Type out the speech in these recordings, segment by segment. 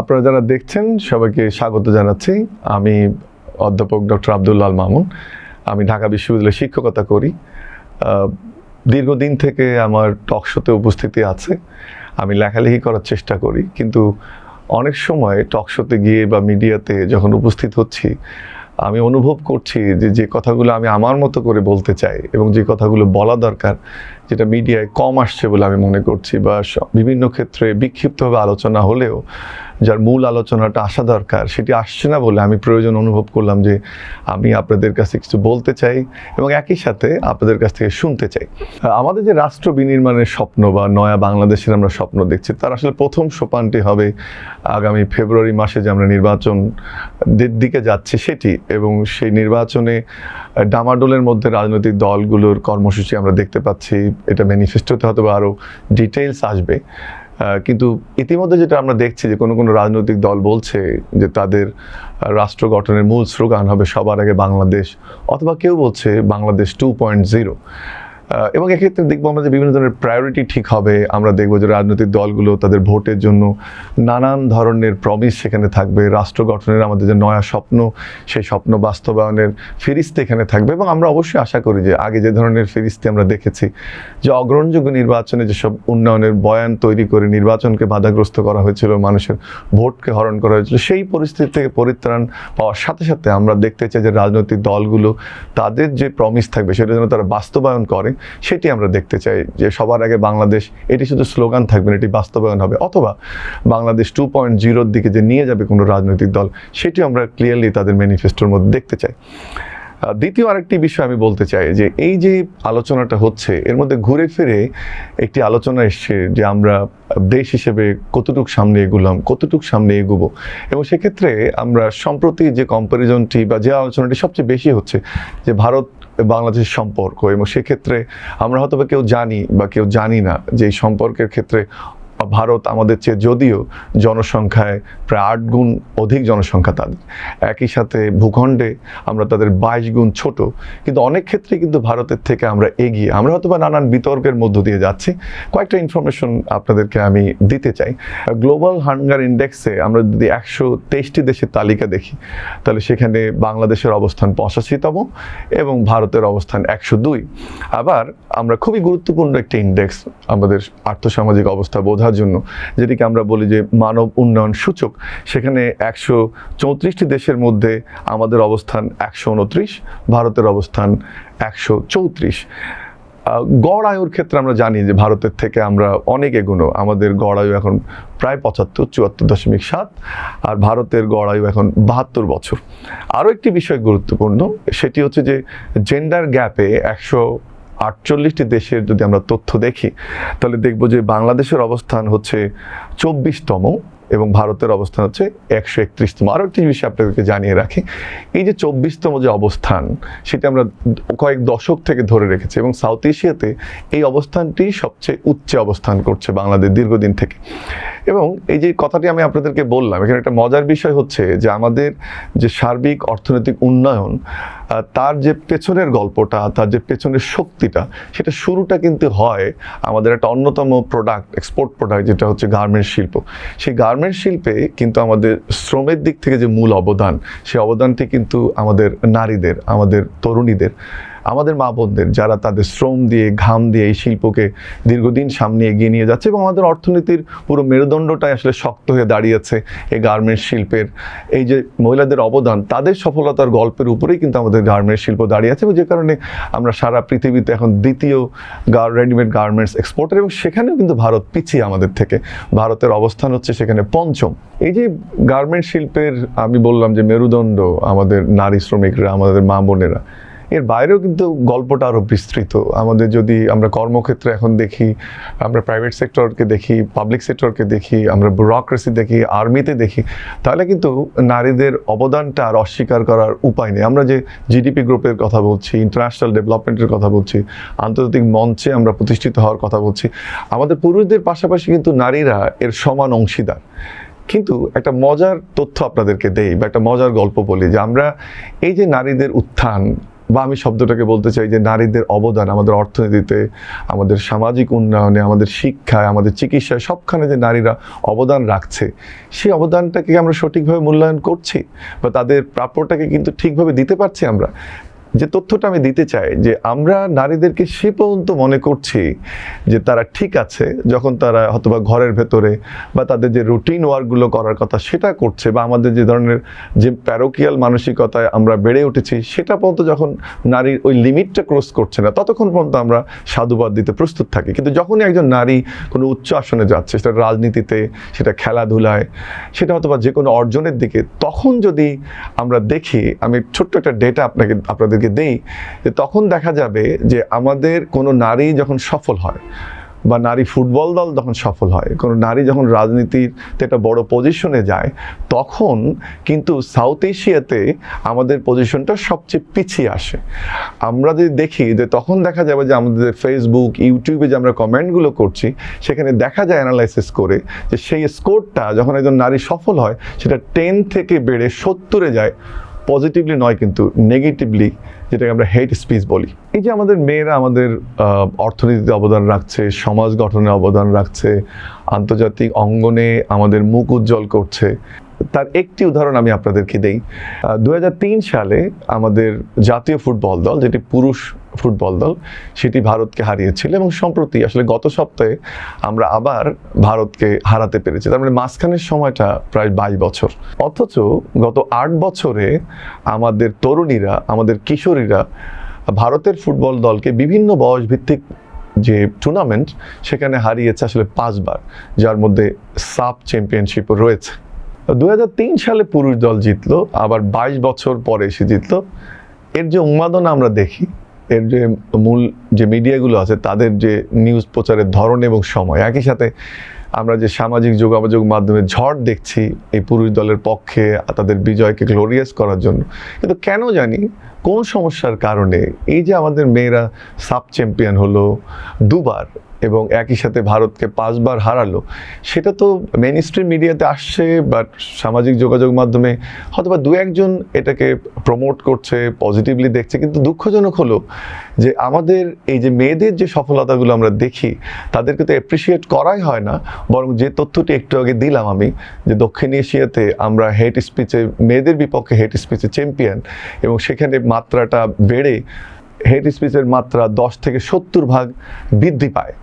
আপনারা যারা দেখছেন সবাইকে স্বাগত জানাচ্ছি। আমি অধ্যাপক ডক্টর আব্দুল্লাহ আল মামুন। আমি ঢাকা বিশ্ববিদ্যালয়ে শিক্ষকতা করি। দীর্ঘদিন থেকে আমার টক শোতে উপস্থিতি আছে। আমি লেখালেখি করার চেষ্টা করি, কিন্তু অনেক সময় টক শোতে গিয়ে বা মিডিয়াতে যখন উপস্থিত হচ্ছি, আমি অনুভব করছি যে কথাগুলো আমি আমার মতো করে বলতে চাই এবং যে কথাগুলো বলা দরকার, যেটা মিডিয়ায় কম আসছে বলে আমি মনে করছি, বা বিভিন্ন ক্ষেত্রে বিক্ষিপ্তভাবে আলোচনা হলেও যার মূল আলোচনাটা আসা দরকার সেটি আসছে না বলে আমি প্রয়োজন অনুভব করলাম যে আমি আপনাদের কাছে কিছু বলতে চাই এবং একই সাথে আপনাদের কাছ থেকে শুনতে চাই। আমাদের যে রাষ্ট্র বিনির্মাণের স্বপ্ন বা নয়া বাংলাদেশের আমরা স্বপ্ন দেখছি, তার আসলে প্রথম সোপানটি হবে আগামী ফেব্রুয়ারি মাসে যে আমরা নির্বাচনের দিকে যাচ্ছি সেটি, এবং সেই নির্বাচনে ডামাডোলের মধ্যে রাজনৈতিক দলগুলোর কর্মসূচি আমরা দেখতে পাচ্ছি। এটা ম্যানিফেস্টোতে হয়তো আরও ডিটেইলস আসবে, কিন্তু ইতিমধ্যে যেটা আমরা দেখছি যে কোনো কোনো রাজনৈতিক দল বলছে যে তাদের রাষ্ট্র গঠনের মূল স্লোগান হবে সবার আগে বাংলাদেশ, অথবা কেউ বলছে বাংলাদেশ 2.0। এবং এক্ষেত্রে দেখবো আমরা যে বিভিন্ন ধরনের প্রায়োরিটি ঠিক হবে। আমরা দেখবো যে রাজনৈতিক দলগুলো তাদের ভোটের জন্য নানান ধরনের প্রমিস সেখানে থাকবে। রাষ্ট্র গঠনের আমাদের যে নয়া স্বপ্ন, সেই স্বপ্ন বাস্তবায়নের ফিরিস্তি এখানে থাকবে। এবং আমরা অবশ্যই আশা করি যে আগে যে ধরনের ফিরিস্তি আমরা দেখেছি, যে অগ্রহণযোগ্য নির্বাচনে যেসব উন্নয়নের বয়ান তৈরি করে নির্বাচনকে বাধাগ্রস্ত করা হয়েছিল, মানুষের ভোটকে হরণ করা হয়েছিল, সেই পরিস্থিতি থেকে পরিত্রাণ পাওয়ার সাথে সাথে আমরা দেখতে চাই যে রাজনৈতিক দলগুলো তাদের যে প্রমিস থাকবে সেটা যেন তারা বাস্তবায়ন করে, সেটি আমরা দেখতে চাই। যে সবার আগে বাংলাদেশ, এটি শুধু স্লোগান থাকবে না, এটি বাস্তবায়ন হবে, অথবা বাংলাদেশ 2.0-র দিকে যে নিয়ে যাবে কোনো রাজনৈতিক দল, সেটি আমরা ক্লিয়ারলি তাদের ম্যানিফেস্টোর মধ্যে দেখতে চাই। দ্বিতীয় আরেকটি বিষয় আমি বলতে চাই যে এই যে আলোচনাটা হচ্ছে, এর মধ্যে ঘুরে ফিরে একটি আলোচনা এসছে যে আমরা দেশ হিসেবে কতটুক সামনে এগুলাম, কতটুক সামনে এগোবো। এবং সেক্ষেত্রে আমরা সম্প্রতি যে কম্প্যারিজনটি বা যে আলোচনাটি সবচেয়ে বেশি হচ্ছে, যে ভারত বাংলাদেশের সম্পর্ক, এবং সেক্ষেত্রে আমরা হয়তো বা কেউ জানি বা কেউ জানি না যে এই সম্পর্কের ক্ষেত্রে ভারত আমাদের চেয়ে যদিও জনসংখ্যায় প্রায় 8 গুণ অধিক জনসংখ্যা তাদের, একই সাথে ভূখণ্ডে আমরা তাদের 22 গুণ ছোট, কিন্তু অনেক ক্ষেত্রে কিন্তু ভারতের থেকে আমরা এগিয়ে। আমরা হয়তো বা নানান বিতর্কের মধ্য দিয়ে যাচ্ছি। কয়েকটা ইনফরমেশন আপনাদেরকে আমি দিতে চাই। গ্লোবাল হাঙ্গার ইন্ডেক্সে আমরা যদি 123টি দেশের তালিকা দেখি, তাহলে সেখানে বাংলাদেশের অবস্থান 85তম এবং ভারতের অবস্থান 102। আবার আমরা খুবই গুরুত্বপূর্ণ একটি ইন্ডেক্স আমাদের আর্থসামাজিক অবস্থা বোঝার জন্য, যেটিকে আমরা বলি যে মানব উন্নয়ন সূচক, সেখানে 134টি দেশের মধ্যে আমাদের অবস্থান 129, ভারতের অবস্থান 134। গড় আয়ুর ক্ষেত্রে আমরা জানি যে ভারতের থেকে আমরা অনেক এগোনো। আমাদের গড় আয়ু এখন প্রায় 74.7, আর ভারতের গড় আয়ু এখন 72 বছর। আরও একটি বিষয় গুরুত্বপূর্ণ, সেটি হচ্ছে যে জেন্ডার গ্যাপে 148টি দেশের যদি আমরা তথ্য দেখি, তাহলে দেখব যে বাংলাদেশের অবস্থান হচ্ছে 24তম এবং ভারতের অবস্থান হচ্ছে 131তম। আরও একটি বিষয় আপনাদেরকে জানিয়ে রাখি, এই যে 24তম যে অবস্থান, সেটা আমরা কয়েক দশক থেকে ধরে রেখেছি, এবং সাউথ এশিয়াতে এই অবস্থানটি সবচেয়ে উচ্চে অবস্থান করছে বাংলাদেশ দীর্ঘদিন থেকে। এবং এই যে কথাটি আমি আপনাদেরকে বললাম, এখানে একটা মজার বিষয় হচ্ছে যে আমাদের যে সার্বিক অর্থনৈতিক উন্নয়ন, তার যে পেছনের গল্পটা, তার যে পেছনের শক্তিটা, সেটা শুরুটা কিন্তু হয় আমাদের একটা অন্যতম প্রোডাক্ট, এক্সপোর্ট প্রোডাক্ট, যেটা হচ্ছে গার্মেন্টস শিল্প। সেই গার্মেন্টস শিল্পে কিন্তু আমাদের শ্রমের দিক থেকে যে মূল অবদান, সেই অবদানটি কিন্তু আমাদের নারীদের, আমাদের তরুণীদের, আমাদের মা বোনদের, যারা তাদের শ্রম দিয়ে, ঘাম দিয়ে এই শিল্পকে দীর্ঘদিন সামনে এগিয়ে নিয়ে যাচ্ছে। এবং আমাদের অর্থনীতির পুরো মেরুদণ্ডটাই আসলে শক্ত হয়ে দাঁড়িয়েছে এই গার্মেন্টস শিল্পের। এই যে মহিলাদের অবদান, তাদের সফলতার গল্পের উপরেই কিন্তু আমাদের গার্মেন্টস শিল্প দাঁড়িয়ে আছে, এবং যে কারণে আমরা সারা পৃথিবীতে এখন দ্বিতীয় রেডিমেড গার্মেন্টস এক্সপোর্টার, এবং সেখানেও কিন্তু ভারত পিছিয়ে আমাদের থেকে। ভারতের অবস্থান হচ্ছে সেখানে 5ম। এই যে গার্মেন্টস শিল্পের আমি বললাম যে মেরুদণ্ড আমাদের নারী শ্রমিকরা, আমাদের মা বোনেরা, এর বাইরেও কিন্তু গল্পটা আরও বিস্তৃত। আমাদের যদি আমরা কর্মক্ষেত্রে এখন দেখি, আমরা প্রাইভেট সেক্টরকে দেখি, পাবলিক সেক্টরকে দেখি, আমরা ব্যুরোক্রেসি দেখি, আর্মিতে দেখি, তাহলে কিন্তু নারীদের অবদানটা আর অস্বীকার করার উপায় নেই। আমরা যে জিডিপি গ্রুপের কথা বলছি, ইন্টারন্যাশনাল ডেভেলপমেন্টের কথা বলছি, আন্তর্জাতিক মঞ্চে আমরা প্রতিষ্ঠিত হওয়ার কথা বলছি, আমাদের পুরুষদের পাশাপাশি কিন্তু নারীরা এর সমান অংশীদার। কিন্তু একটা মজার তথ্য আপনাদেরকে দেই বা একটা মজার গল্প বলি, যে আমরা এই যে নারীদের উত্থান, বা আমি শব্দটাকে বলতে চাই যে নারীদের অবদান আমাদের অর্থনীতিতে, আমাদের সামাজিক উন্নয়নে, আমাদের শিক্ষায়, আমাদের চিকিৎসায়, সবখানে যে নারীরা অবদান রাখছে, সেই অবদানটাকে আমরা সঠিকভাবে মূল্যায়ন করছি বা তাদের প্রাপ্যটাকে কিন্তু ঠিকভাবে দিতে পারছি আমরা। যে তথ্যটা আমি দিতে চাই যে আমরা নারীদেরকে সে পর্যন্ত মনে করছি যে তারা ঠিক আছে যখন তারা হয়তোবা ঘরের ভেতরে বা তাদের যে রুটিন ওয়ার্কগুলো করার কথা সেটা করছে, বা আমাদের যে ধরনের যে প্যারোকিয়াল মানসিকতায় আমরা বেড়ে উঠেছি সেটা পর্যন্ত যখন নারীর ওই লিমিটটা ক্রস করছে না, ততক্ষণ পর্যন্ত আমরা সাধুবাদ দিতে প্রস্তুত থাকি। কিন্তু যখনই একজন নারী কোনো উচ্চ আসনে যাচ্ছে, সেটা রাজনীতিতে, সেটা খেলাধুলায়, সেটা হয়তোবা যে কোনো অর্জনের দিকে, তখন যদি আমরা দেখি, আমি ছোট্ট একটা ডেটা আপনাদেরকে দেই, যে তখন দেখা যাবে যে আমাদের কোনো নারী যখন সফল হয় বা নারী ফুটবল দল যখন সফল হয়, কোনো নারী যখন রাজনীতিতে একটা বড় পজিশনে যায়, তখন কিন্তু সাউথ এশিয়াতে আমাদের পজিশনটা সবচেয়ে পিছিয়ে আসে। আমরা যদি দেখি যে তখন দেখা যাবে যে আমাদের ফেসবুক, ইউটিউবে যে আমরা কমেন্টগুলো করছি, সেখানে দেখা যায় অ্যানালাইসিস করে যে সেই স্কোরটা যখন একজন নারী সফল হয় সেটা 10 থেকে বেড়ে 70-এ যায়, পজিটিভলি নয় কিন্তু নেগেটিভলি, যেটাকে আমরা হেট স্পিচ বলি। এই যে আমাদের মেয়েরা আমাদের অর্থনীতিতে অবদান রাখছে, সমাজ গঠনে অবদান রাখছে, আন্তর্জাতিক অঙ্গনে আমাদের মুখ উজ্জ্বল করছে, তার একটি উদাহরণ আমি আপনাদেরকে দেই। 2003 সালে আমাদের জাতীয় ফুটবল দল, যেটি পুরুষ ফুটবল দল, সেটি ভারতকে হারিয়েছিল এবং সম্প্রতি আসলে গত সপ্তাহে আমরা আবার ভারতকে হারাতে পেরেছি। তার মানে মাঝখানের সময়টা প্রায় 22 বছর। অথচ গত 8 বছরে আমাদের তরুণীরা, আমাদের কিশোরীরা ভারতের ফুটবল দলকে বিভিন্ন বয়সভিত্তিক যে টুর্নামেন্ট সেখানে হারিয়েছে আসলে 5 বার, যার মধ্যে সাব চ্যাম্পিয়নশিপও রয়েছে। 2003 সালে পুরুষ দল জিতলো, আবার 22 বছর পরে এসে জিতলো। এর যে উন্মাদনা আমরা দেখি, এর যে মূল যে মিডিয়াগুলো আছে তাদের যে নিউজ প্রচারের ধরন এবং সময়, একই সাথে আমরা যে সামাজিক যোগাযোগ মাধ্যমে ঝড় দেখছি এই পুরুষ দলের পক্ষে তাদের বিজয়কে গ্লোরিয়াস করার জন্য, কিন্তু কেন জানি কোন সমস্যার কারণে এই যে আমাদের মেয়েরা সাব চ্যাম্পিয়ন হলো 2 বার এবং একই সাথে ভারতকে 5 বার হারালো, সেটা তো মেইন স্ট্রিম মিডিয়াতে আসছে, বাট সামাজিক যোগাযোগ মাধ্যমে হয়তোবা 2-1 এটাকে প্রমোট করছে, পজিটিভলি দেখছে। কিন্তু দুঃখজনক হলো যে আমাদের এই যে মেয়েদের যে সফলতাগুলো আমরা দেখি, তাদেরকে তো অ্যাপ্রিসিয়েট করাই হয় না, বরং যে তথ্যটি একটু আগে দিলাম আমি, যে দক্ষিণ এশিয়াতে আমরা হেট স্পিচে, মেয়েদের বিপক্ষে হেট স্পিচে চ্যাম্পিয়ন, এবং সেখানে মাত্রাটা বেড়ে হেট স্পিচের মাত্রা 10 থেকে 70 ভাগ বৃদ্ধি পায়।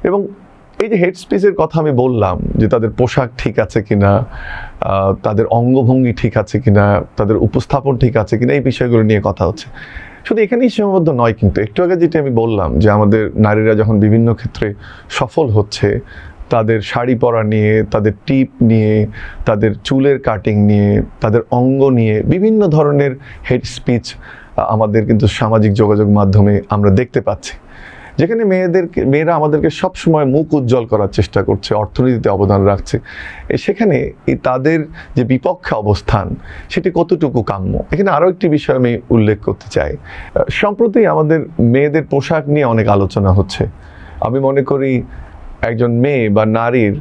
এবং এই যে হেড স্পিচের কথা আমি বললাম, যে তাদের পোশাক ঠিক আছে কিনা, তাদের অঙ্গভঙ্গি ঠিক আছে কিনা, তাদের উপস্থাপন ঠিক আছে কিনা, এই বিষয়গুলো নিয়ে কথা হচ্ছে। শুধু এখানেই সীমাবদ্ধ নয়, কিন্তু একটু আগে যেটা আমি বললাম যে আমাদের নারীরা যখন বিভিন্ন ক্ষেত্রে সফল হচ্ছে, তাদের শাড়ি পরা নিয়ে, তাদের টিপ নিয়ে, তাদের চুলের কাটিং নিয়ে, তাদের অঙ্গ নিয়ে বিভিন্ন ধরনের হেড স্পিচ আমাদের কিন্তু সামাজিক যোগাযোগ মাধ্যমে আমরা দেখতে পাচ্ছি, যেখানে মেয়েরা আমাদেরকে সবসময় মুখ উজ্জ্বল করার চেষ্টা করছে, অর্থনীতিতে অবদান রাখছে। সেখানে তাদের যে বিপক্ষে অবস্থান সেটি কতটুকু কাম্য। এখানে আরও একটি বিষয় আমি উল্লেখ করতে চাই। সম্প্রতি আমাদের মেয়েদের পোশাক নিয়ে অনেক আলোচনা হচ্ছে। আমি মনে করি একজন মেয়ে বা নারীর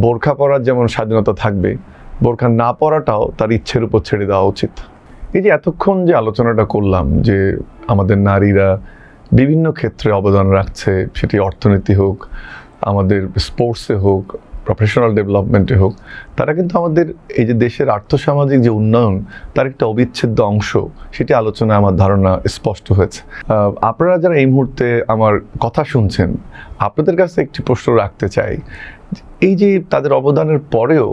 বোরখা পরার যেমন স্বাধীনতা থাকবে, বোরখা না পরাটাও তার ইচ্ছের উপর ছেড়ে দেওয়া উচিত। এই যে এতক্ষণ যে আলোচনাটা করলাম যে আমাদের নারীরা বিভিন্ন ক্ষেত্রে অবদান রাখছে, সেটি অর্থনীতি হোক, আমাদের স্পোর্টসে হোক, প্রফেশনাল ডেভেলপমেন্টে হোক, তারা কিন্তু আমাদের এই যে দেশের আর্থসামাজিক যে উন্নয়ন তার একটা অবিচ্ছেদ্য অংশ, সেটি আলোচনায় আমার ধারণা স্পষ্ট হয়েছে। আপনারা যারা এই মুহূর্তে আমার কথা শুনছেন, আপনাদের কাছে একটি প্রশ্ন রাখতে চাই, এই যে তাদের অবদানের পরেও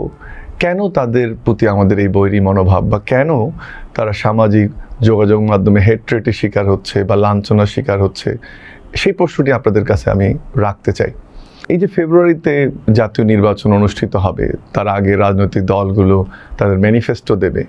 কেন তাদের প্রতি আমাদের এই বৈরী মনোভাব, বা কেন তারা সামাজিক যোগাযোগ মাধ্যমে হেট্রেটের শিকার হচ্ছে বা লাঞ্ছনার শিকার হচ্ছে, সেই প্রশ্নটি আপনাদের কাছে আমি রাখতে চাই। এই যে ফেব্রুয়ারিতে জাতীয় নির্বাচন অনুষ্ঠিত হবে, তার আগে রাজনৈতিক দলগুলো তাদের ম্যানিফেস্টো দেবে,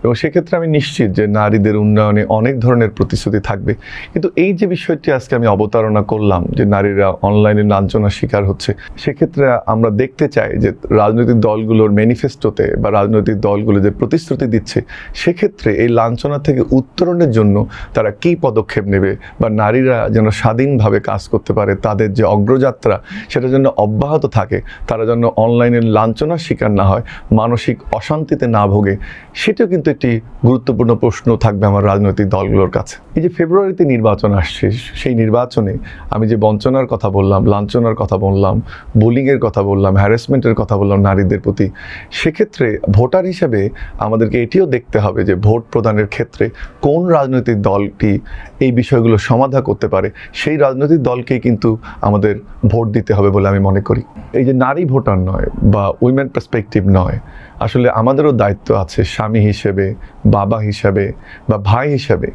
এবং সেক্ষেত্রে আমি নিশ্চিত যে নারীদের উন্নয়নে অনেক ধরনের প্রতিশ্রুতি থাকবে। কিন্তু এই যে বিষয়টি আজকে আমি অবতারণা করলাম যে নারীরা অনলাইনে লাঞ্ছনার শিকার হচ্ছে, সেক্ষেত্রে আমরা দেখতে চাই যে রাজনৈতিক দলগুলোর ম্যানিফেস্টোতে বা রাজনৈতিক দলগুলো যে প্রতিশ্রুতি দিচ্ছে, সেক্ষেত্রে এই লাঞ্ছনা থেকে উত্তরণের জন্য তারা কী পদক্ষেপ নেবে, বা নারীরা যেন স্বাধীনভাবে কাজ করতে পারে, তাদের যে অগ্রযাত্রা সেটা যেন অব্যাহত থাকে, তারা যেন অনলাইনে লাঞ্ছনার শিকার না হয়, মানসিক অশান্তিতে না ভোগে, সেটাও কিন্তু কিন্তু একটি গুরুত্বপূর্ণ প্রশ্ন থাকবে আমার রাজনৈতিক দলগুলোর কাছে। এই যে ফেব্রুয়ারিতে নির্বাচন আসছে, সেই নির্বাচনে আমি যে বঞ্চনার কথা বললাম, লাঞ্ছনার কথা বললাম, বুলিংয়ের কথা বললাম, হ্যারাসমেন্টের কথা বললাম নারীদের প্রতি, সেক্ষেত্রে ভোটার হিসেবে আমাদেরকে এটিও দেখতে হবে যে ভোট প্রদানের ক্ষেত্রে কোন রাজনৈতিক দলটি এই বিষয়গুলো সমাধা করতে পারে, সেই রাজনৈতিক দলকেই কিন্তু আমাদের ভোট দিতে হবে বলে আমি মনে করি। এই যে নারী ভোটার নয় বা উইমেন পার্সপেক্টিভ নয়, আসলে আমাদেরও দায়িত্ব আছে স্বামী হিসেবে, বাবা হিসাবে বা ভাই হিসাবে,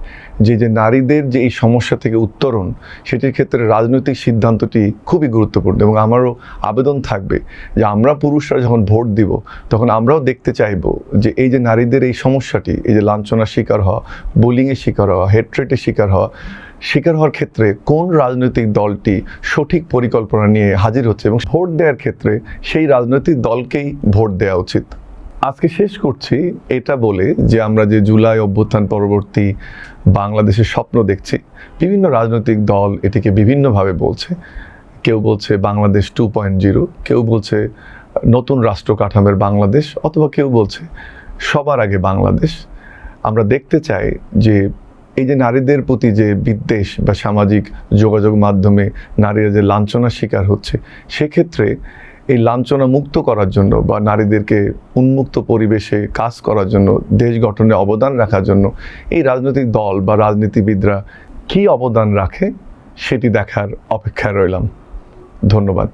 যে নারীদের যে এই সমস্যা থেকে উত্তরণ, সেটির ক্ষেত্রে রাজনৈতিক সিদ্ধান্তটি খুবই গুরুত্বপূর্ণ। এবং আমারও আবেদন থাকবে যে আমরা পুরুষরা যখন ভোট দিব তখন আমরাও দেখতে চাইব যে এই যে নারীদের এই সমস্যাটি, এই যে লাঞ্ছনার শিকার হওয়া, বুলিংয়ের শিকার হওয়া, হেট্রেটের শিকার হওয়ার ক্ষেত্রে কোন রাজনৈতিক দলটি সঠিক পরিকল্পনা নিয়ে হাজির হচ্ছে, এবং ভোট দেওয়ার ক্ষেত্রে সেই রাজনৈতিক দলকেই ভোট দেওয়া উচিত। আজকে শেষ করছি এটা বলে যে আমরা যে জুলাই অভ্যুত্থান পরবর্তী বাংলাদেশের স্বপ্ন দেখছি, বিভিন্ন রাজনৈতিক দল এটিকে বিভিন্নভাবে বলছে। কেউ বলছে বাংলাদেশ 2.0, কেউ বলছে নতুন রাষ্ট্র কাঠামোর বাংলাদেশ, অথবা কেউ বলছে সবার আগে বাংলাদেশ। আমরা দেখতে চাই যে এই যে নারীদের প্রতি যে বিদ্বেষ বা সামাজিক যোগাযোগ মাধ্যমে নারীরা যে লাঞ্ছনার শিকার হচ্ছে, সেক্ষেত্রে এই লাঞ্ছনা মুক্ত করার জন্য বা নারীদেরকে উন্মুক্ত পরিবেশে কাজ করার জন্য, দেশ গঠনে অবদান রাখার জন্য এই রাজনৈতিক দল বা রাজনীতিবিদরা কী অবদান রাখে সেটি দেখার অপেক্ষায় রইলাম। ধন্যবাদ।